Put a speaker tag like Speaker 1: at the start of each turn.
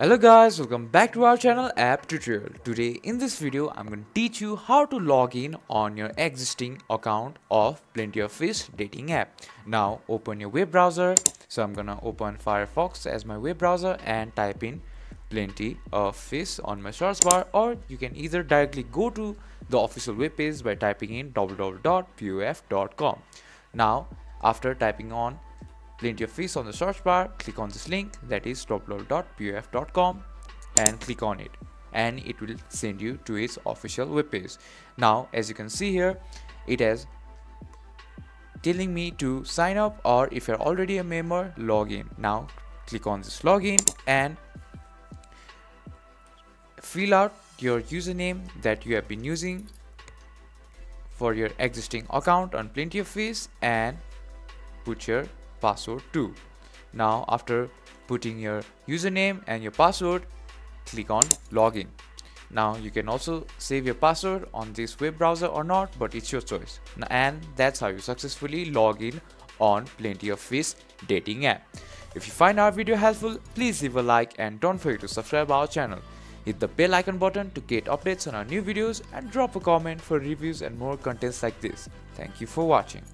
Speaker 1: Hello guys, welcome back to our channel App Tutorial. Today in this video I'm going to teach you how to log in on your existing account of Plenty of Fish dating app. Now open your web browser. So I'm gonna open Firefox as my web browser and type in Plenty of Fish on my search bar, or you can either directly go to the official web page by typing in www.pof.com. Now after typing on Plenty of Fish on the search bar, click on this link, that is www.pof.com, and click on it, and it will send you to its official webpage. Now as you can see here, it has telling me to sign up, or if you're already a member, log in. Now click on this login and fill out your username that you have been using for your existing account on Plenty of Fish and put your password too. Now after putting your username and your password, click on login. Now you can also save your password on this web browser or not, but it's your choice. And that's how you successfully log in on Plenty of Fish dating app. If you find our video helpful, please leave a like and don't forget to subscribe our channel. Hit the bell icon button to get updates on our new videos and drop a comment for reviews and more contents like this. Thank you for watching.